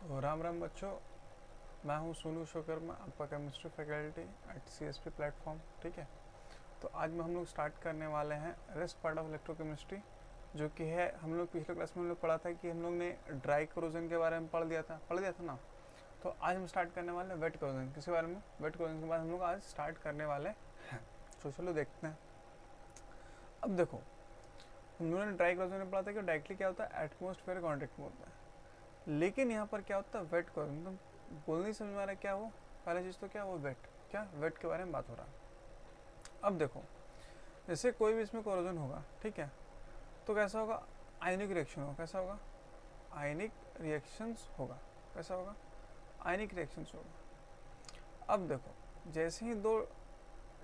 तो राम राम बच्चों, मैं हूं सोनू विश्वकर्मा, आपका chemistry faculty at CSP platform. ठीक है, तो आज में हम लोग स्टार्ट करने वाले हैं रेस्ट पार्ट ऑफ इलेक्ट्रोकेमिस्ट्री, जो कि है हम लोग पिछले क्लास में हम लोग पढ़ा था कि हम लोग ने ड्राई क्रोजन के बारे में पढ़ दिया था ना। तो आज हम स्टार्ट करने वाले हैं वेट क्रोजन। किसके बारे में? वेट क्रोजन के बाद हम लोग आज स्टार्ट करने वाले हैं। तो चलो देखते हैं। अब देखो, हम लोगों ने ड्राई क्रोजन में पढ़ा था कि डायरेक्टली क्या होता है, एटमॉस्फेयर कॉन्टेक्ट में होता है। लेकिन यहाँ पर क्या होता है, वेट क्रोजन। तो बोलने ही समझ में आ रहा है क्या वो पहली चीज़ तो क्या वो वेट, क्या वेट के बारे में बात हो रहा है। अब देखो, जैसे कोई भी इसमें कोरोजन होगा, ठीक है, तो कैसा होगा, आयनिक रिएक्शन होगा। कैसा होगा, आयनिक रिएक्शंस होगा। कैसा होगा, आयनिक रिएक्शंस होगा। अब देखो, जैसे ही दो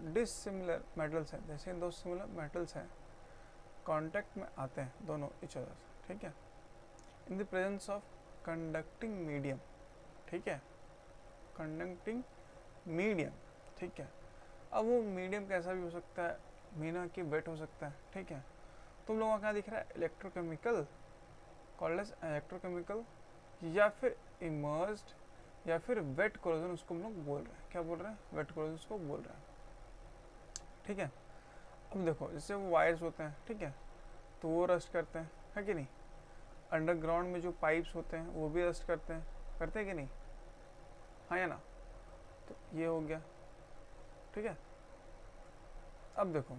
डिसिमिलर मेटल्स हैं, जैसे ही दो सिमिलर मेटल्स हैं कांटेक्ट में आते हैं दोनों इच अदर से, ठीक है, in the presence of conducting medium, ठीक है, कंडक्टिंग मीडियम, ठीक है। अब वो मीडियम कैसा भी हो सकता है, मीना की वेट हो सकता है, ठीक है। तुम लोगों का क्या दिख रहा है, इलेक्ट्रोकेमिकल, कॉल्ड एज इलेक्ट्रोकेमिकल, या फिर इमर्स्ड, या फिर वेट कोरोजन, उसको हम लोग बोल रहे हैं। क्या बोल रहे हैं, वेट कोरोजन उसको बोल रहे हैं, ठीक है। अब देखो, जैसे वो वायर्स होते हैं, ठीक है, तो वो रस्ट करते हैं, है कि नहीं। अंडरग्राउंड में जो पाइप्स होते हैं वो भी रस्ट करते हैं कि नहीं, हाँ या ना। तो ये हो गया, ठीक है। अब देखो,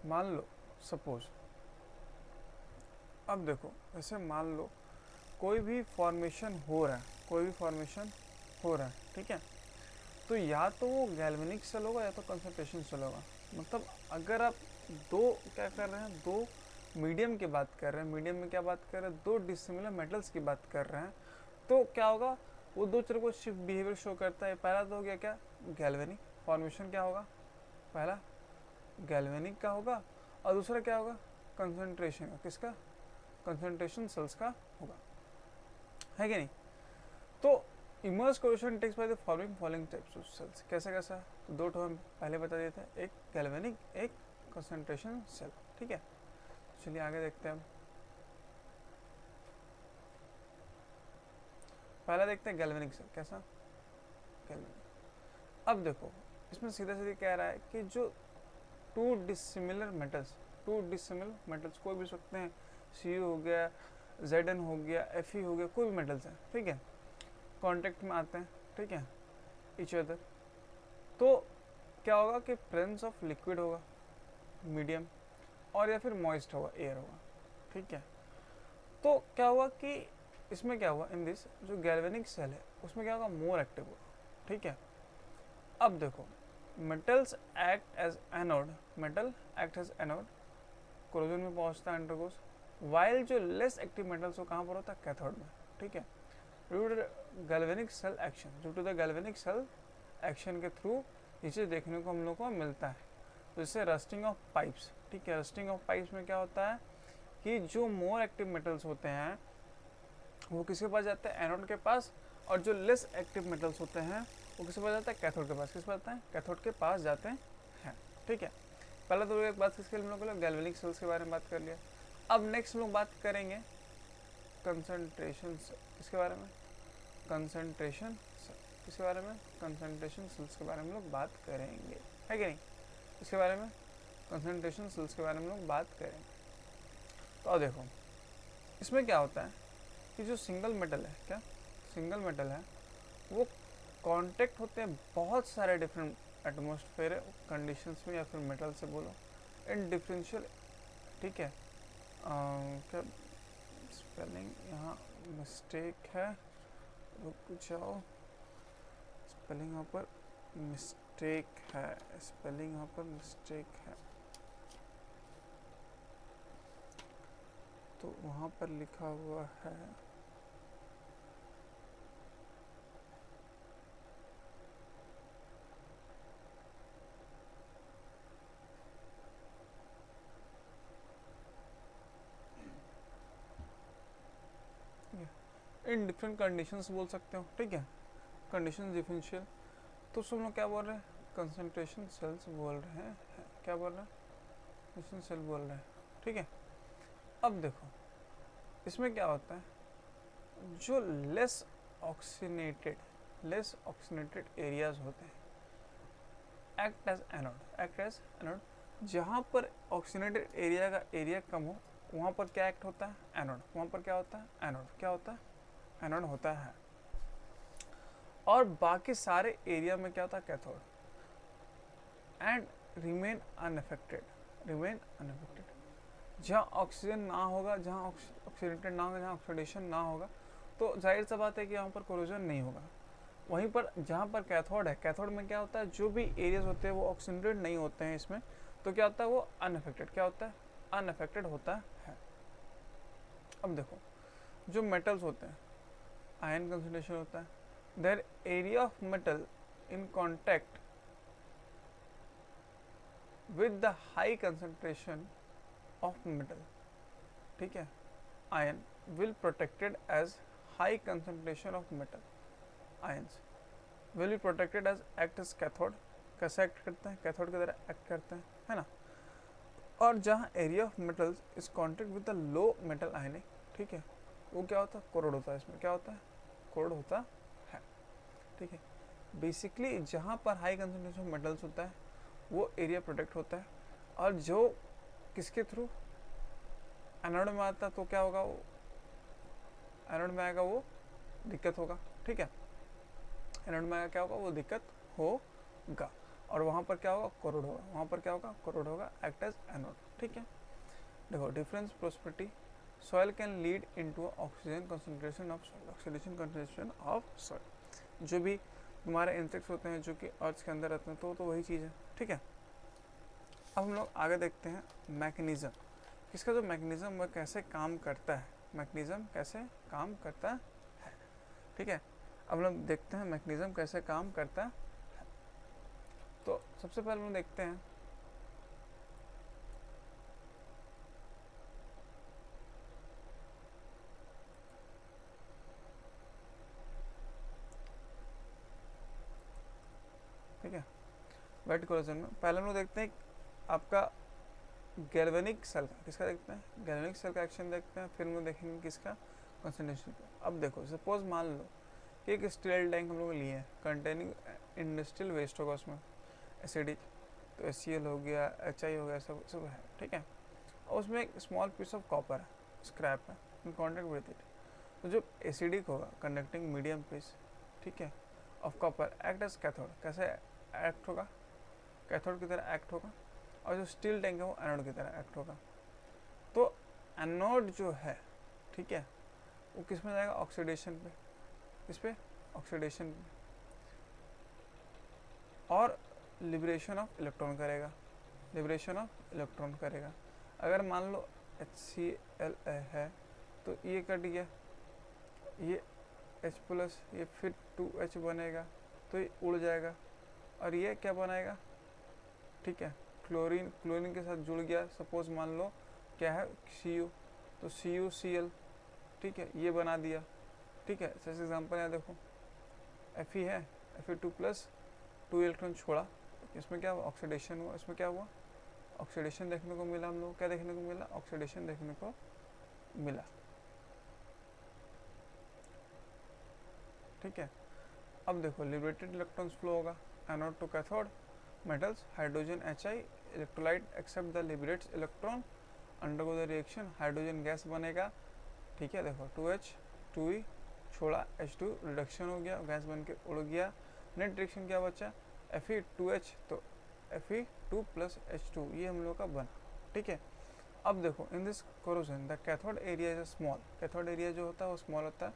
मान लो सपोज, अब देखो ऐसे मान लो कोई भी फॉर्मेशन हो रहा है, कोई भी फॉर्मेशन हो रहा है, ठीक है। तो या तो वो गैल्वेनिक सेल होगा या तो कंसंट्रेशन सेल होगा। मतलब अगर आप दो क्या कर रहे हैं, दो मीडियम की बात कर रहे हैं, मीडियम में क्या बात कर रहे हैं, दो डिसिमिलर मेटल्स की बात कर रहे हैं, तो क्या होगा, वो दो तरह को शिफ्ट बिहेवियर शो करता है। पहला तो हो गया क्या, गैल्वेनिक फॉर्मेशन क्या होगा, पहला गैल्वेनिक का होगा, और दूसरा क्या होगा, कंसंट्रेशन का। किसका, कंसंट्रेशन सेल्स का होगा, है कि नहीं। तो immerse coefficient takes by the following types of cells. कैसा कैसा, तो दो टर्म पहले बता दिए थे, एक गैल्वेनिक, एक कंसंट्रेशन सेल, ठीक है। चलिए आगे देखते हैं। पहला देखते हैं गैल्वेनिक सेल। कैसा, गैल्वेनिक। अब देखो, इसमें सीधा सीधा कह रहा है कि जो टू डिसिमिलर मेटल्स कोई भी सकते हैं, सी हो गया, Zn हो गया, Fe हो गया, कोई भी मेटल्स हैं, ठीक है, कांटेक्ट में आते हैं, ठीक है, इच अदर। तो क्या होगा कि प्रेजेंस ऑफ लिक्विड होगा, मीडियम, और या फिर मॉइस्ट होगा, एयर होगा, ठीक है। तो क्या हुआ कि इसमें क्या हुआ, इन दिस जो गैल्वेनिक सेल है उसमें क्या होगा, मोर एक्टिव होगा, ठीक है। अब देखो, metals act as anode, metal act as anode, corrosion में पहुंचता है, अंडरगोस, वाइल जो लेस एक्टिव मेटल्स हो कहाँ पर होता है, कैथोड में, ठीक है। Due to galvanic cell action, due to the galvanic cell action के थ्रू ये चीज़ देखने को हम लोग को मिलता है। तो जैसे रस्टिंग ऑफ पाइप्स, ठीक है, रस्टिंग ऑफ पाइप्स में क्या होता है कि जो मोर एक्टिव मेटल्स होते हैं वो किसके पास जाते हैं, एनोड के पास, और जो लेस एक्टिव मेटल्स होते हैं वो किसके पास जाता है, कैथोड के पास। किस पास जाता है, कैथोड के पास जाते हैं, ठीक है। पहले तो एक बात किसके हम लोग गैल्वेनिक सेल्स के बारे में बात कर लिया। अब नेक्स्ट लोग बात करेंगे कंसंट्रेशन, किसके बारे में, कंसंट्रेशन, किसके बारे में, कंसंट्रेशन सेल्स के बारे में लोग बात करेंगे, है कि नहीं। इसके बारे में, कंसंट्रेशन सेल्स के बारे में लोग बात करेंगे। तो अब देखो, इसमें क्या होता है कि जो सिंगल मेटल है, क्या सिंगल मेटल है, वो कांटेक्ट होते हैं बहुत सारे डिफरेंट एटमॉस्फेयर कंडीशंस में, या फिर मेटल से बोलो, इन डिफरेंशियल, ठीक है। क्या स्पेलिंग यहाँ मिस्टेक है, रुक जाओ, स्पेलिंग यहाँ पर मिस्टेक है, स्पेलिंग यहाँ पर मिस्टेक है, तो वहाँ पर लिखा हुआ है इन डिफरेंट कंडीशंस बोल सकते हो, ठीक है, कंडीशन डिफरेंशियल। तो सब लोग क्या बोल रहे हैं, कंसंट्रेशन सेल्स बोल रहे हैं, क्या बोल रहे हैं, कंसंट्रेशन सेल बोल रहे हैं, ठीक है। अब देखो, इसमें क्या होता है, जो लेस ऑक्सीनेटेड एरियाज होते हैं, एक्ट एज एनोड। जहाँ पर ऑक्सीनेटेड एरिया का एरिया कम हो वहाँ पर क्या एक्ट होता है, एनोड। वहाँ पर क्या होता है, एनोड। क्या होता है, एनोड होता है। और बाकी सारे एरिया में क्या होता है, कैथोड। And remain unaffected. जहाँ ऑक्सीजन ना होगा, जहाँ ऑक्सीडेटेड ना होगा, जहाँ ऑक्सीडेशन ना होगा, तो जाहिर सा बात है कि यहाँ पर कोरोजन नहीं होगा। वहीं पर जहाँ पर कैथोड है, कैथोड में क्या होता है, जो भी एरियाज होते हैं वो ऑक्सीडेटेड नहीं होते हैं इसमें, तो क्या होता है, वो अनअफेक्टेड। क्या होता है, अनअफेक्टेड होता है। अब देखो जो मेटल्स होते हैं, आयन कंसंट्रेशन होता है, there area of metal in contact with the high concentration of metal, ठीक है, ion will protected as high concentration of metal ions will be protected as act as cathode. कैसे act करते हैं, cathode की तरह act करते हैं, है ना। और जहाँ area of metals is contact with the low metal ionic, ठीक है, वो क्या होता है, कोरोड होता है। इसमें क्या होता है, कोरोड होता है, ठीक है। बेसिकली जहाँ पर हाई कंसंट्रेशन ऑफ मेटल्स होता है वो एरिया प्रोटेक्ट होता है, और जो किसके थ्रू, एनोड में आता है, तो क्या होगा, वो एनोड में आएगा वो दिक्कत होगा, ठीक है। एनोड में आएगा क्या होगा, वो दिक्कत होगा, और वहाँ पर क्या होगा, कोरोड होगा। वहाँ पर क्या होगा, कोरोड होगा, एक्ट एज एनोड, ठीक है। देखो difference prosperity, soil can lead into oxygen concentration of soil, oxidation concentration of soil. जो भी तुम्हारे इंसेक्ट्स होते हैं जो कि अर्थ के अंदर रहते हैं, तो वही चीज़ है, ठीक है। अब हम लोग आगे देखते हैं मैकेनिज्म, इसका जो मैकेनिज्म वह कैसे काम करता है, मैकेनिज्म कैसे काम करता है, ठीक है। अब हम लोग देखते हैं मैकेनिज्म कैसे काम करता है। तो सबसे पहले हम देखते हैं ठीक है, वेट कोरोजन में पहले हम लोग देखते हैं आपका गैल्वेनिक सेल का, किसका देखते हैं, गैल्वेनिक सेल का एक्शन देखते हैं, फिर हम लोग देखेंगे किसका, कंसंट्रेशन का। अब देखो सपोज मान लो कि एक स्टील टैंक हम लोग लिए हैं कंटेनिंग इंडस्ट्रियल वेस्ट होगा, उसमें एसिडिक, तो HCl हो गया, HI हो गया, सब सब है, ठीक है। और उसमें एक स्मॉल पीस ऑफ कॉपर है, स्क्रैप है, इन कॉन्टैक्ट विद इट, तो जो एसिडिक होगा कंडक्टिंग मीडियम पीस, ठीक है, of copper act as cathode. कैसे एक्ट होगा, कैथोड की तरह एक्ट होगा, और जो स्टील टैंक है वो एनोड की तरह एक्ट होगा। तो एनोड जो है, ठीक है, वो किस में जाएगा, ऑक्सीडेशन पे, इस पे ऑक्सीडेशन पे, और लिबरेशन ऑफ इलेक्ट्रॉन करेगा, लिबरेशन ऑफ इलेक्ट्रॉन करेगा। अगर मान लो HCl है तो ये कट गया, ये H+, ये फिर 2H बनेगा, तो ये उड़ जाएगा, और ये क्या बनाएगा, ठीक है, क्लोरीन के साथ जुड़ गया, सपोज मान लो क्या है, Cu, तो CuCl, ठीक है, ये बना दिया, ठीक है। जैसे एग्जांपल यहाँ देखो Fe है, Fe2+, 2 इलेक्ट्रॉन छोड़ा, इसमें क्या हुआ, ऑक्सीडेशन हुआ, इसमें क्या हुआ, ऑक्सीडेशन देखने को मिला, हम लोग क्या देखने को मिला, ऑक्सीडेशन देखने को मिला, ठीक है। अब देखो लिबरेटेड इलेक्ट्रॉन्स फ्लो होगा, anode to cathode, metals hydrogen HI, electrolyte accept the liberates electron, undergo the reaction, hydrogen gas बनेगा, ठीक है। देखो 2H 2E छोड़ा, H2 रिडक्शन हो गया, गैस बन के उड़ गया, नेट रिएक्शन क्या बचा, Fe2H, तो Fe2+H2, ये हम लोग का बना, ठीक है। अब देखो in this corrosion the cathode area is small, cathode area जो होता है वो स्मॉल होता है,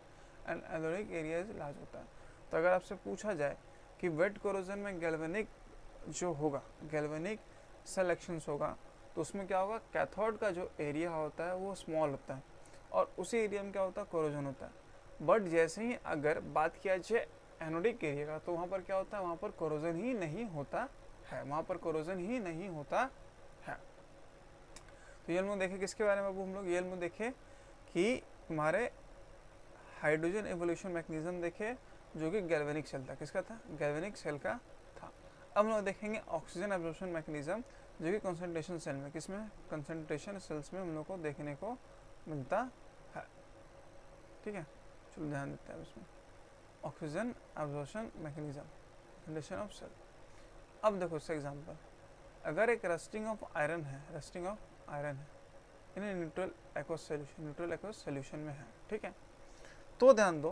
and anodic area is large होता है। तो अगर आपसे पूछा जाए कि वेट कोरोजन में गैल्वेनिक जो होगा, गैल्वेनिक सेलेक्शंस होगा, तो उसमें क्या होगा, कैथोड का जो एरिया होता है वो स्मॉल होता है, और उसी एरिया में क्या होता है, कोरोजन होता है। बट जैसे ही अगर बात किया जाए एनोडिक एरिया का, तो वहाँ पर क्या होता है, वहाँ पर कोरोजन ही नहीं होता है, वहाँ पर कोरोजन ही नहीं होता है। तो ये हम देखें किसके बारे में, अब हम लोग ये हम देखें कि तुम्हारे हाइड्रोजन एवोल्यूशन मैकेनिज्म देखे, जो कि गैल्वेनिक सेल था, किसका था, गैल्वेनिक सेल का था। अब हम लोग देखेंगे ऑक्सीजन एब्जॉर्प्शन मैकेनिज्म, जो कि कंसंट्रेशन सेल में, किसमें, कंसंट्रेशन सेल्स में हम लोग को देखने को मिलता है, ठीक है। चलो ध्यान देते हैं उसमें। Oxygen absorption mechanism, condition of cell. अब देखो इसका एग्जांपल, अगर एक रस्टिंग ऑफ आयरन है इन न्यूट्रल एक्वस सॉल्यूशन में है, ठीक है, तो ध्यान दो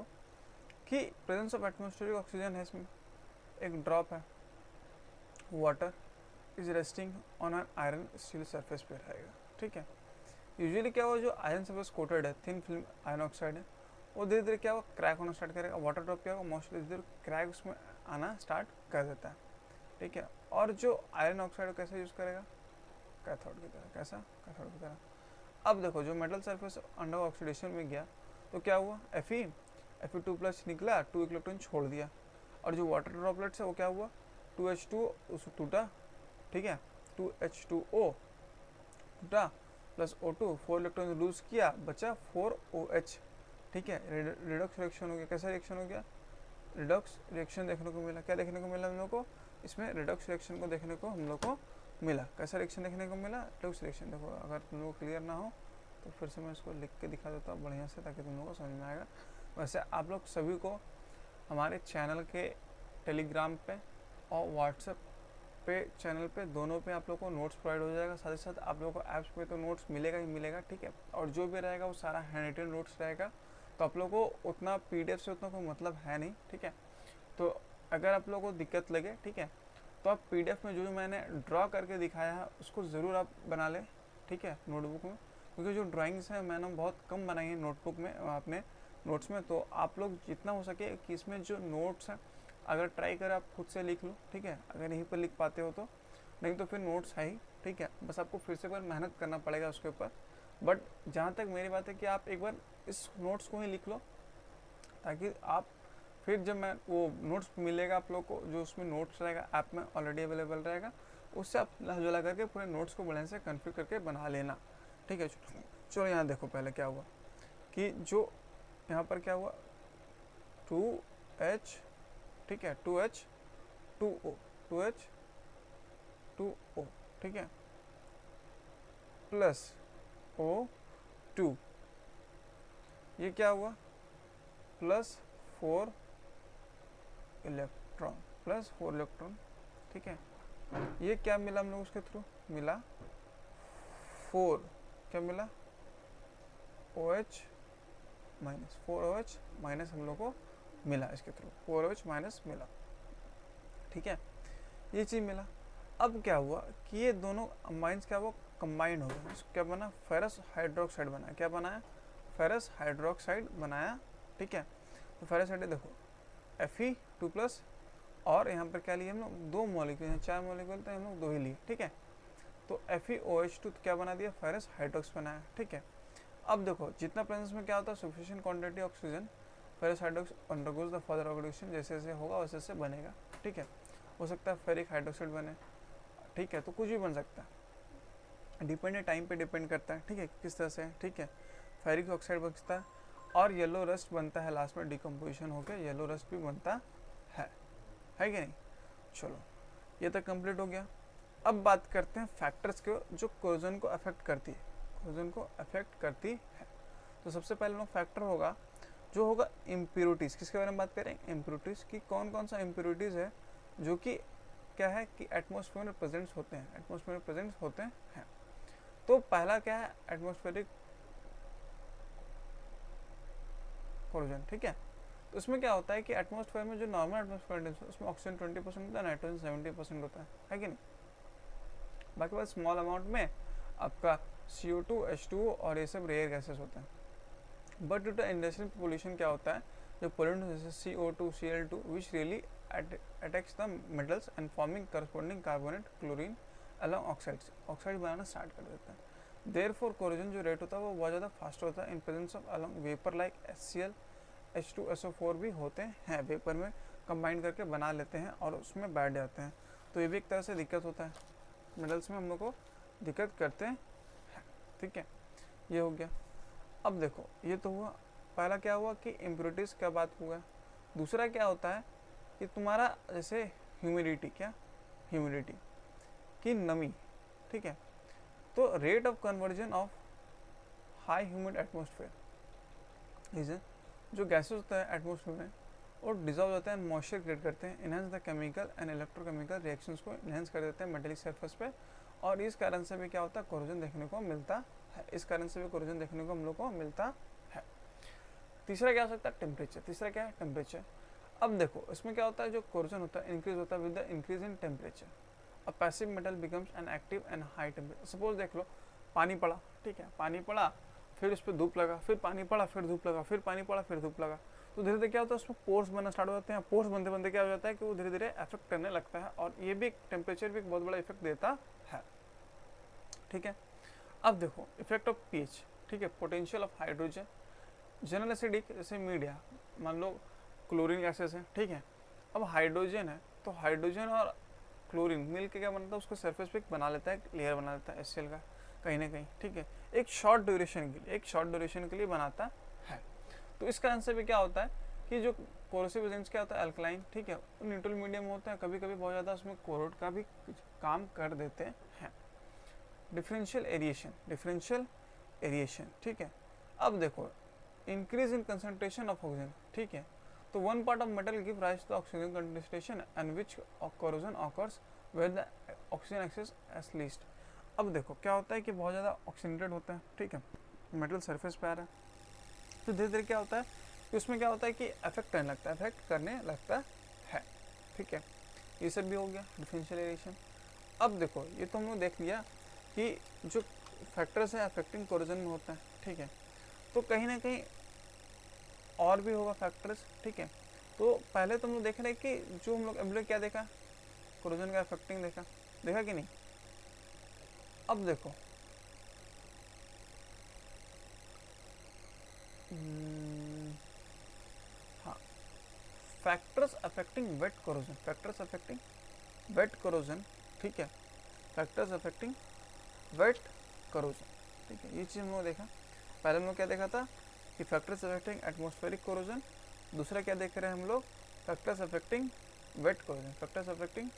कि प्रेजेंस ऑफ एटमॉस्फेरिक ऑक्सीजन है, इसमें एक ड्रॉप है, water is resting on an iron steel surface पे रहेगा, ठीक है। यूजुअली क्या हुआ, जो आयरन सरफेस कोटेड है, थिन फिल्म आयरन ऑक्साइड है, वो धीरे धीरे क्या हुआ, क्रैक होना स्टार्ट करेगा। वाटर ड्रॉप क्या होगा, मोस्टली धीरे क्रैक उसमें आना स्टार्ट कर देता है, ठीक है। और जो आयरन ऑक्साइड कैसे यूज़ करेगा, कैथोड की तरह, कैसा, कैथोड की तरह। अब देखो जो मेटल सरफेस अंडर ऑक्सीडेशन में गया तो क्या हुआ, Fe2+ निकला, 2 इलेक्ट्रॉन छोड़ दिया, और जो वाटर ड्रॉपलेट्स है वो क्या हुआ, 2H2 उसको टूटा, ठीक है, 2H2O टूटा प्लस O2, 4 इलेक्ट्रॉन लूज किया, बचा 4OH, ठीक है। रिडॉक्स रिएक्शन हो गया, कैसा रिएक्शन हो गया, रिडॉक्स रिएक्शन देखने को मिला। क्या देखने को मिला हम लोग को, इसमें रिडॉक्स रिएक्शन को देखने को हम लोग को मिला। कैसा रिएक्शन देखने को मिला, रिडॉक्स रिएक्शन। देखो अगर तुम लोग को क्लियर ना हो तो फिर से मैं इसको लिख के दिखा देता हूँ बढ़िया से, ताकि तुम लोग को समझ में आएगा। वैसे आप लोग सभी को हमारे चैनल के टेलीग्राम पे और व्हाट्सएप पे चैनल पे दोनों पे आप लोग को नोट्स प्रोवाइड हो जाएगा। साथ ही साथ आप लोग को ऐप्स पे तो नोट्स मिलेगा ही मिलेगा, ठीक है। और जो भी रहेगा वो सारा हैंड रिटन नोट्स रहेगा, तो आप लोग को उतना PDF से उतना कोई मतलब है नहीं, ठीक है। तो अगर आप लोग को दिक्कत लगे, ठीक है, तो आप PDF में जो मैंने ड्रॉ करके दिखाया है उसको ज़रूर आप बना लें, ठीक है, नोटबुक में। क्योंकि जो ड्राइंग्स हैं मैंने बहुत कम बनाई है नोटबुक में, अपने नोट्स में। तो आप लोग जितना हो सके कि इसमें जो नोट्स हैं अगर ट्राई करें आप खुद से लिख लो, ठीक है, अगर यहीं पर लिख पाते हो तो, नहीं तो फिर नोट्स है ही, ठीक है। बस आपको फिर से एक बार मेहनत करना पड़ेगा उसके ऊपर। बट जहाँ तक मेरी बात है कि आप एक बार इस नोट्स को ही लिख लो, ताकि आप फिर जब मैं वो नोट्स मिलेगा आप लोग को, जो उसमें नोट्स रहेगा ऐप में ऑलरेडी अवेलेबल रहेगा, उससे आप जुला करके पूरे नोट्स को बढ़िया से कन्फिगर करके बना लेना, ठीक है। चलो यहाँ देखो पहले क्या हुआ कि जो यहाँ पर क्या हुआ, 2H, ठीक है, 2H2O, 2H2O, ठीक है, प्लस O2, ये क्या हुआ, प्लस 4 इलेक्ट्रॉन, प्लस 4 इलेक्ट्रॉन, ठीक है। ये क्या मिला हम लोग उसके थ्रू, मिला 4, क्या मिला, OH माइनस, 4OH माइनस हम लोग को मिला इसके थ्रू, 4OH माइनस मिला, ठीक है, ये चीज़ मिला। अब क्या हुआ कि ये दोनों अमाइंस क्या हुआ, कंबाइंड हो गए, क्या बना, फेरस हाइड्रोक्साइड बनाया। क्या बनाया, फेरस हाइड्रोक्साइड बनाया, ठीक है। तो फेरस हाइड्रोक्साइड देखो Fe2+, और यहाँ पर क्या लिए हम लोग, 2 मॉलिक्यूल हैं, 4 मॉलिक्यूल तो हम लोग 2 ही लिए, ठीक है। तो FeOH2 तो क्या बना दिया, फेरस हाइड्रोक्स बनाया, ठीक है। अब देखो जितना प्रेजेंस में क्या होता है, sufficient quantity oxygen, ferrous hydroxide undergoes the further oxidation, जैसे जैसे होगा वैसे वैसे बनेगा, ठीक है। हो सकता है फेरिक हाइड्रोक्साइड बने, ठीक है, तो कुछ भी बन सकता है, डिपेंड है, टाइम पे डिपेंड करता है, ठीक है, किस तरह से, ठीक है। फेरिक ऑक्साइड बनता है और येलो रस्ट बनता है, लास्ट में डिकम्पोजिशन होकर येलो रस्ट भी बनता है कि नहीं। चलो ये तो कंप्लीट हो गया। अब बात करते हैं फैक्टर्स के जो कोरोजन को अफेक्ट करती है, कोरोजन को अफेक्ट करती है। तो सबसे पहले लोग फैक्टर होगा जो होगा इम्प्योरिटीज़। किसके बारे में बात करेंगे, इम्प्योरिटीज़ की। कौन कौन सा इम्प्योरिटीज़ है जो कि क्या है कि एटमॉस्फेयर में प्रेजेंट होते हैं, एटमॉस्फेयर में प्रेजेंट होते हैं। तो पहला क्या है, एटमॉस्फेरिक कोरोजन, ठीक है। तो उसमें क्या होता है कि एटमॉस्फेयर में जो नॉर्मल एटमॉस्फेयर है उसमें ऑक्सीजन 20% होता है, नाइट्रोजन 70% होता है कि नहीं। बाकी बात स्मॉल अमाउंट में आपका CO2, H2O और ये सब रेयर गैसेस होते हैं। But due to industrial pollution क्या होता है, जो पोल्यूट जैसे CO2, Cl2 which really attacks the metals and forming corresponding carbonate, chlorine along oxides, oxide बनाना स्टार्ट कर देता है। देयरफॉर कोरोजन जो रेट होता है वो बहुत ज़्यादा फास्ट होता है in presence of along vapour like HCl, H2SO4 भी होते हैं, वेपर में कंबाइन करके बना लेते हैं और उसमें बैठ जाते हैं। तो ये भी एक तरह से दिक्कत होता है, मेटल्स में हम लोग को दिक्कत करते हैं, ठीक है। ये हो गया। अब देखो ये तो हुआ, पहला क्या हुआ कि इम्प्योरिटीज़ का बात हुआ। दूसरा क्या होता है कि तुम्हारा जैसे ह्यूमिडिटी, क्या ह्यूमिडिटी की नमी, ठीक है। तो rate of conversion of high humid atmosphere, जो गैसेस होता है एटमॉस्फेयर में और डिजॉल्व होते हैं, मॉइस्चर क्रिएट करते हैं, enhance the chemical and electrochemical reactions को इनहेंस कर देते हैं मेटेलिक सरफेस पे, और इस कारण से भी क्या होता है, कोरोजन देखने को मिलता है। इस कारण से भी कोरोजन देखने को हम लोग को मिलता है। तीसरा क्या हो सकता है, टेम्परेचर। तीसरा क्या है, टेम्परेचर। अब देखो इसमें क्या होता है, जो कोरोजन होता है इंक्रीज होता है with the increase in temperature. A passive metal becomes an active and high temperature. Suppose देख लो, पानी पड़ा, ठीक है, पानी पड़ा, फिर उस पर धूप लगा, फिर पानी पड़ा, फिर धूप लगा, फिर पानी पड़ा, फिर धूप लगा, तो धीरे धीरे क्या होता है, उसमें पोर्स बनना स्टार्ट हो जाते हैं। पोर्स बनते बनते क्या हो जाता है कि वो धीरे धीरे इफेक्ट करने लगता है, और ये भी टेम्परेचर भी एक बहुत बड़ा इफेक्ट देता है। ठीक है, अब देखो इफेक्ट ऑफ पीएच। ठीक है, potential of hydrogen, general acidic जैसे मीडिया, मान लो क्लोरीन गैसेस है, ठीक है, अब हाइड्रोजन है, तो हाइड्रोजन और क्लोरीन मिल के क्या बनता है, उसको सरफेस पे बना लेता है, लेयर बना लेता है HCl का कहीं ना कहीं। ठीक है, एक शॉर्ट ड्यूरेशन के लिए, एक शॉर्ट ड्यूरेशन के लिए बनाता है। तो इस कारण से भी क्या होता है कि जो कोरोसिव एजेंट्स क्या होता है, अल्कलाइन, ठीक है, न्यूट्रल मीडियम होता है, कभी कभी बहुत ज़्यादा उसमें कोरोड का भी काम कर देते हैं। डिफरेंशियल एरिएशन, डिफरेंशियल एरिएशन, ठीक है। अब देखो increase in concentration of oxygen, ठीक है, तो one part of metal give rise to oxygen concentration and which corrosion occurs where the oxygen access as least. अब देखो क्या होता है कि बहुत ज़्यादा ऑक्सीजनेटेड होता है, ठीक है, मेटल सरफेस पे आ रहा है, तो धीरे धीरे क्या होता है कि उसमें क्या होता है कि अफेक्ट करने लगता है, अफेक्ट करने लगता है। ठीक है, ये सब भी हो गया डिफरेंशियल एरिएशन। अब देखो ये तो हमने देख लिया कि जो फैक्टर्स है अफेक्टिंग कोरोजन में होता है, ठीक है, तो कहीं ना कहीं और भी होगा फैक्टर्स। ठीक है, तो पहले तो हम लोग देख रहे हैं कि जो हम लोग क्या देखा, कोरोजन का अफेक्टिंग देखा, देखा कि नहीं। अब देखो हाँ, factors affecting wet corrosion, factors affecting wet corrosion, ठीक है, फैक्टर्स अफेक्टिंग वेट कोरोजन, ठीक है, ये चीज़ हम लोग देखा। पहले हम लोग क्या देखा था कि फैक्टर्स अफेक्टिंग एटमॉस्फेरिक कोरोजन, दूसरा क्या देख रहे हैं हम लोग, factors affecting wet corrosion, factors affecting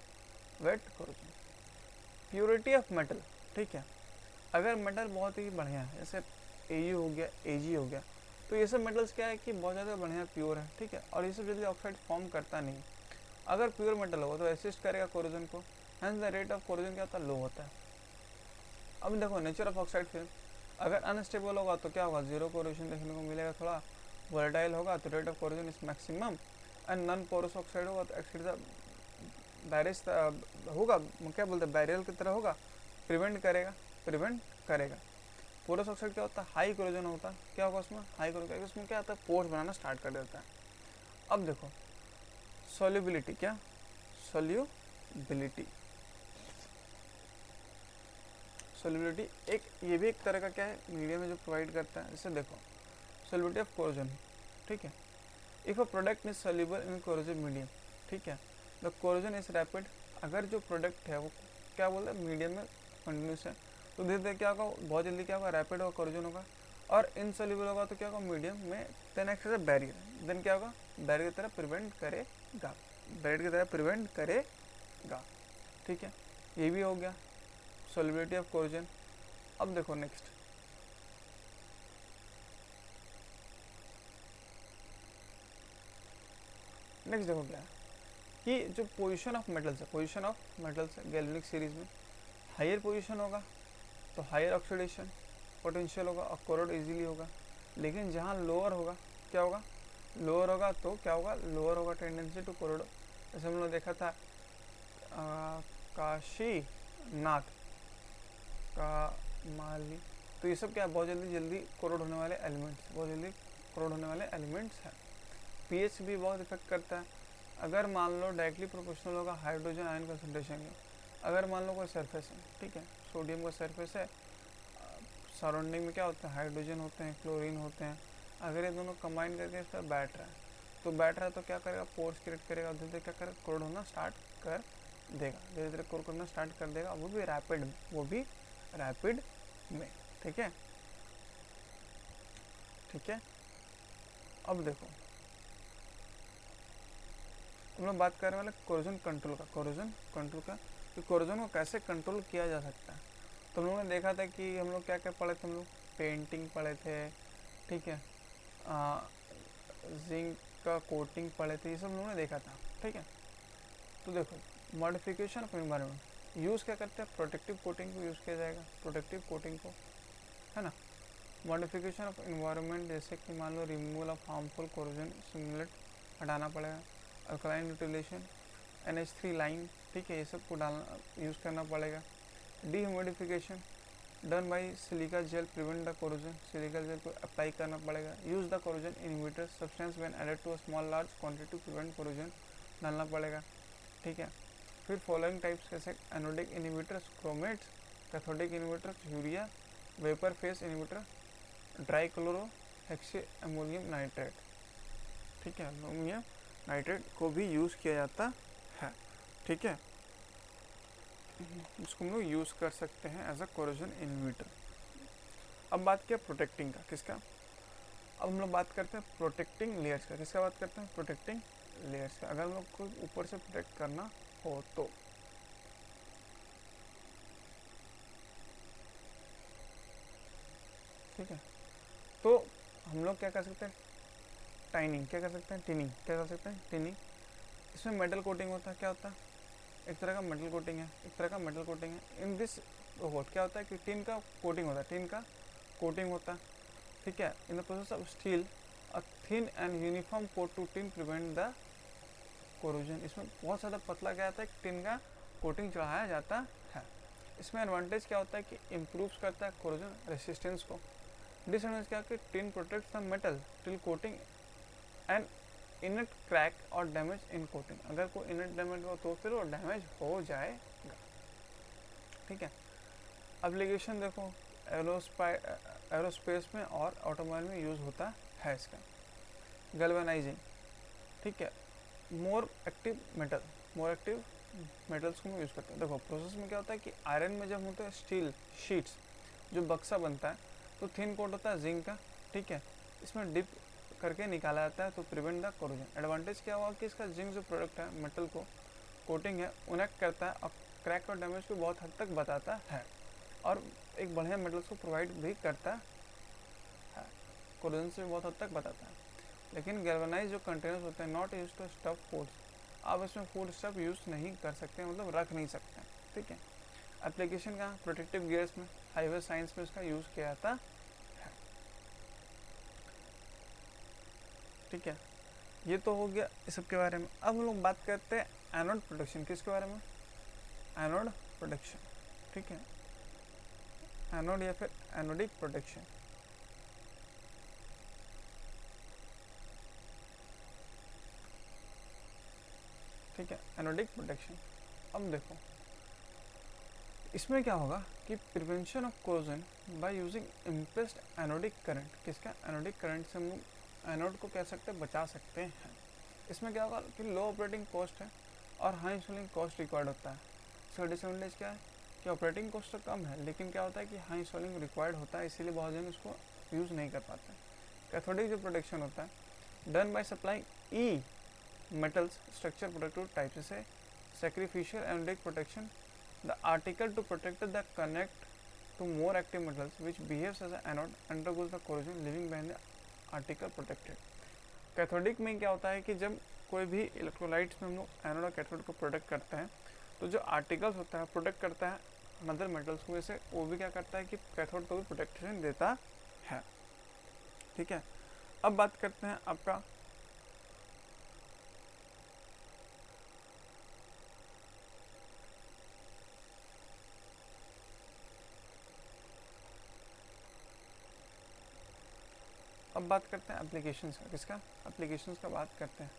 wet corrosion. Purity of metal, ठीक है, अगर मेटल बहुत ही बढ़िया है, जैसे Au हो गया, Ag हो गया, तो ये सब मेटल्स क्या है कि बहुत ज़्यादा बढ़िया प्योर है, ठीक है, और ये सब जल्दी ऑक्साइड फॉर्म करता नहीं। अगर प्योर मेटल होगा तो असिस्ट करेगा कोरोजन को, hence the rate of corrosion क्या होता है, लो होता है। अब देखो नेचर ऑफ ऑक्साइड फिल्म, अगर अनस्टेबल होगा तो क्या होगा, जीरो कोरोजन देखने को मिलेगा, थोड़ा वोलेटाइल होगा तो rate of corrosion is maximum, and non porous oxide होगा तो एक्सीड द बैरिस होगा, क्या बोलते हैं, बैरियल की तरह होगा, प्रिवेंट करेगा। पोरस ऑक्साइड क्या होता है, हाई कोरोजन होता है, क्या होगा उसमें, हाई कोरोजन, उसमें क्या होता है, पोर्स बनाना स्टार्ट कर देता है। अब देखो सॉल्युबिलिटी, क्या सॉल्युबिलिटी, सॉल्युबिलिटी एक ये भी एक तरह का क्या है मीडियम में जो प्रोवाइड करता है। जैसे देखो सॉल्युबिलिटी ऑफ कोरोजन, ठीक है, if a product is soluble in corrosive medium, ठीक है, द कोरोजन इज रैपिड, अगर जो प्रोडक्ट है वो क्या बोलते हैं मीडियम में कंटिन्यूस है, तो धीरे धीरे क्या होगा, बहुत जल्दी क्या होगा, रैपिड होगा, कोरोजन होगा, और इनसॉल्युबल होगा तो क्या होगा, मीडियम में, then act as a barrier, then क्या होगा, बैरियर की तरह प्रिवेंट करेगा, बैरियर की तरह प्रिवेंट करेगा। ठीक है, ये भी हो गया सॉल्युबिलिटी ऑफ कोरोजन। अब देखो नेक्स्ट, देखो क्या है कि जो पोजीशन ऑफ मेटल्स है, पोजीशन ऑफ मेटल्स है गैल्वेनिक सीरीज में, हायर पोजीशन होगा तो हायर ऑक्सीडेशन पोटेंशियल होगा और कोरोड इजीली होगा, लेकिन जहाँ लोअर होगा क्या होगा, लोअर होगा तो क्या होगा, लोअर होगा टेंडेंसी टू कोरोड। जैसे हम लोग देखा था काशीनाथ का माली, तो ये सब क्या बहुत जल्दी कोरोड होने वाले एलिमेंट्स, बहुत जल्दी कोरोड होने वाले एलिमेंट्स हैं। पीएच भी बहुत इफेक्ट करता है, अगर मान लो डायरेक्टली प्रोपोर्शनल होगा हाइड्रोजन आयन कंसंट्रेशन में, अगर मान लो कोई सरफेस है, ठीक है, सोडियम का सरफेस है, सराउंडिंग में क्या होता है, हाइड्रोजन होते हैं, क्लोरीन होते हैं, अगर ये दोनों कंबाइन करके इस पर बैठ रहा है, तो बैठ रहा है तो क्या करेगा, पोर्स क्रिएट करेगा, धीरे धीरे क्या करेगा, कोरोड होना स्टार्ट कर देगा, धीरे धीरे कोरोड करना स्टार्ट कर देगा, वो भी रैपिड में। ठीक है, अब देखो हम लोग बात करने वाले कोरोजन कंट्रोल का, कि कोरोजन को कैसे कंट्रोल किया जा सकता है। तो हम लोगों ने देखा था कि हम लोग क्या क्या पढ़े थे, हम लोग पेंटिंग पढ़े थे, ठीक है, जिंक का कोटिंग पढ़े थे, ये सब लोगों ने देखा था, ठीक है। तो देखो मॉडिफिकेशन ऑफ एनवायरनमेंट यूज़ क्या करते हैं, प्रोटेक्टिव कोटिंग को यूज़ किया जाएगा, प्रोटेक्टिव कोटिंग को, है ना। मॉडिफिकेशन ऑफ एनवायरनमेंट जैसे कि मान लो removal of harmful corrosion simulate हटाना पड़ेगा, अल्कलाइन यूटिलेशन, NH3 लाइन, ठीक है, ये सब को डालना यूज़ करना पड़ेगा। Dehumidification done by silica gel prevent the corrosion, silica gel को अप्लाई करना पड़ेगा। Use the corrosion inhibitor substance when added to a small large quantity to prevent corrosion, डालना पड़ेगा, ठीक है। फिर फॉलोइंग टाइप्स कैसे, anodic inhibitors, chromates, cathodic inhibitors, urea, vapour phase inhibitor, dry chloro hexy ammonium nitrate, ठीक है, ammonium nitrate को भी यूज़ किया जाता है, ठीक है। इसको हम लोग यूज़ कर सकते हैं एज अ कोरोजन इनहिबिटर। अब बात किया प्रोटेक्टिंग का, किसका, अब हम लोग बात करते हैं प्रोटेक्टिंग लेयर्स का, किसका बात करते हैं, प्रोटेक्टिंग लेयर्स का। अगर हम लोग को ऊपर से प्रोटेक्ट करना हो तो ठीक है, तो हम लोग क्या कर सकते हैं, टाइनिंग, क्या कर सकते हैं, टिनिंग, क्या कर सकते हैं, टिनिंग। इसमें मेटल कोटिंग होता है, क्या होता है, एक तरह का मेटल कोटिंग है, एक तरह का मेटल कोटिंग है। इन दिस क्या होता है कि टिन का कोटिंग होता है, टिन का कोटिंग होता है, ठीक है। In the process of steel a thin and uniform coat to tin prevent the corrosion. इसमें बहुत ज़्यादा पतला क्या आता है, टिन का कोटिंग चढ़ाया जाता है। इसमें एडवांटेज क्या होता है कि इम्प्रूव करता है कोरोजन रेसिस्टेंस को। डिसएडवांटेज क्या कि tin protects the metal till coating and इनट crack और डैमेज इन कोटिंग। अगर कोई इनट डैमेज हो तो फिर वो डैमेज हो जाएगा, ठीक है। एप्लीकेशन देखो एरोस्पेस में और ऑटोमोबाइल में यूज़ होता है इसका। गैल्वेनाइजिंग, ठीक है, मोर एक्टिव मेटल्स को हम यूज़ करते हैं। देखो प्रोसेस में क्या होता है कि आयरन में जब होता है स्टील शीट्स, जो बक्सा बनता है तो थिन कोट होता है जिंक का, ठीक है, इसमें डिप करके निकाला जाता है तो प्रिवेंट द कोरोजन। एडवांटेज क्या हुआ कि इसका जिंक जो प्रोडक्ट है, मेटल को कोटिंग है, उनेक्ट करता है और क्रैक और डैमेज को बहुत हद तक बताता है और एक बढ़िया मेटल्स को प्रोवाइड भी करता है, कोरोजन से बहुत हद तक बताता है। लेकिन गैल्वेनाइज जो कंटेनर्स होते हैं not use to stuff foods, आप इसमें फूड स्टफ यूज़ नहीं कर सकते, मतलब रख नहीं सकते, ठीक है। एप्लीकेशन का प्रोटेक्टिव गियर्स में, हाईवे साइंस में इसका यूज़ किया जाता है, ठीक है। ये तो हो गया इस सब के बारे में। अब हम लोग बात करते हैं एनोड प्रोटेक्शन, किसके बारे में, एनोड प्रोटेक्शन, ठीक है, एनोड या फिर एनोडिक प्रोटेक्शन। ठीक है, एनोडिक प्रोटेक्शन। अब देखो इसमें क्या होगा कि prevention of corrosion by using impressed anodic current, किसका, एनोडिक करंट से हम लोग एनोड को कह सकते हैं, बचा सकते हैं। इसमें क्या होगा कि लो ऑपरेटिंग कॉस्ट है और हाई इंस्टॉलिंग कॉस्ट रिक्वायर्ड होता है। इसका डिसएडवांटेज क्या है कि ऑपरेटिंग कॉस्ट तो कम है लेकिन क्या होता है कि हाई इंस्टॉलिंग रिक्वायर्ड होता है, इसीलिए बहुत जन उसको यूज़ नहीं कर पाते। कैथोडिक जो प्रोटेक्शन होता है done by supplying E metals structure protective types जैसे sacrificial anodic protection, the article to protect the connect to more active metals which behaves as an anode undergoes the corrosion leaving behind the article protected। Cathodic में क्या होता है कि जब कोई भी electrolytes में हम लोग एनोड और कैथोड को प्रोटेक्ट करते हैं तो जो आर्टिकल्स होता है प्रोटेक्ट करता है अदर मेटल्स को, जैसे वो भी क्या करता है कि कैथोड को भी प्रोटेक्शन देता है, ठीक है। अब बात करते हैं आपका एप्लीकेशंस का, किसका, एप्लीकेशंस का बात करते हैं,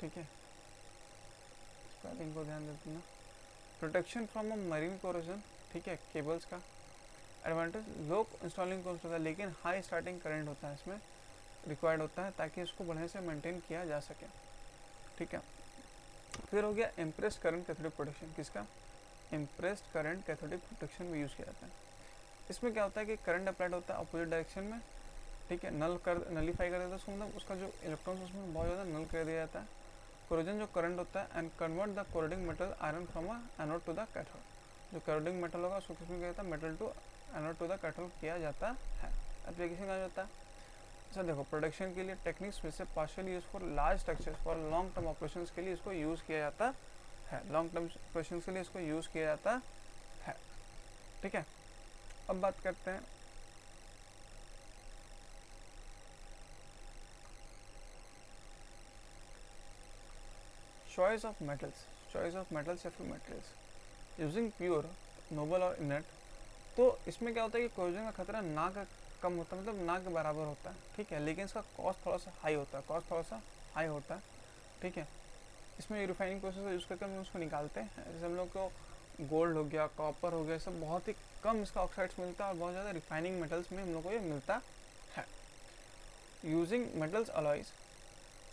ठीक है। स्पेलिंग को ध्यान देते ना, protection from a marine corrosion, ठीक है, केबल्स का एडवांटेज लो इंस्टॉलिंग कॉस्ट होता है लेकिन हाई स्टार्टिंग करंट होता है इसमें रिक्वायर्ड होता है ताकि इसको बढ़िया से मेंटेन किया जा सके, ठीक है। फिर हो गया इम्प्रेस्ड करंट कैथोडिक प्रोटेक्शन, किसका, इम्प्रेस्ड करंट कैथोडिक प्रोटेक्शन में यूज़ किया जाता है। इसमें क्या होता है कि करंट अप्लाइड होता है अपोजिट डायरेक्शन में, ठीक है, नलीफाई कर देता है उसको, मतलब उसका जो इलेक्ट्रॉन्स उसमें बहुत ज़्यादा नल कर दिया जाता है। कोरोजन जो करंट होता है and convert the corroding metal iron from a anode to the cathode, जो कोरोडिंग मेटल होगा उसको किसमें किया जाता है, metal to anode to the cathode किया जाता है। एप्लीकेशन आ जाता है सर देखो, प्रोडक्शन के लिए टेक्निक्स में से partially use for large structures for long term operations के लिए इसको यूज़ किया जाता है, लॉन्ग टर्म ऑपरेशंस के लिए इसको यूज़ किया जाता है। ठीक है, अब बात करते हैं choice of metals, choice of metals या फिर मटेरियल्स यूजिंग प्योर, नोबल और इनर्ट। तो इसमें क्या होता है कि कोरोजन का खतरा ना का कम होता है, मतलब ना के बराबर होता है, ठीक है, लेकिन इसका कॉस्ट थोड़ा सा हाई होता है, कॉस्ट थोड़ा सा हाई होता है। ठीक है, इसमें रिफाइनिंग प्रोसेस यूज़ करके हम उसको निकालते हैं। जैसे हम लोग को गोल्ड हो गया, कॉपर हो गया, सब बहुत ही कम इसका ऑक्साइड्स मिलता है और बहुत ज़्यादा रिफाइनिंग मेटल्स में हम लोग को ये मिलता है। यूजिंग मेटल्स अलॉयज,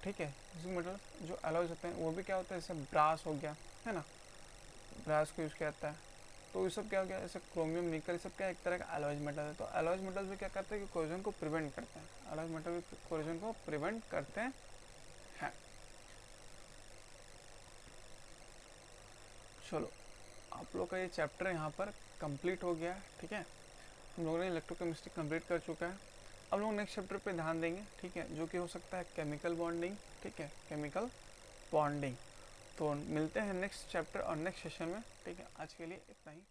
ठीक है, यूजिंग मेटल्स जो अलॉयज होते हैं वो भी क्या होता है, जैसे ब्रास हो गया, है ना, ब्रास को यूज़ किया जाता है। तो ये सब क्या हो गया, जैसे क्रोमियम, निकल, ये सब क्या एक तरह का अलॉयज मेटल है। तो अलॉयज मेटल भी क्या करते हैं कि कोरोजन को प्रिवेंट करते हैं, अलॉयज मेटल भी कोरोजन को प्रिवेंट करते हैं। चलो, आप लोग का ये चैप्टर यहाँ पर कंप्लीट हो गया। ठीक है, हम लोगों ने इलेक्ट्रोकेमिस्ट्री कंप्लीट कर चुका है। अब लोग नेक्स्ट चैप्टर पे ध्यान देंगे, ठीक है, जो कि हो सकता है केमिकल बॉन्डिंग। ठीक है, केमिकल बॉन्डिंग। तो मिलते हैं नेक्स्ट चैप्टर और नेक्स्ट सेशन में। ठीक है, आज के लिए इतना ही।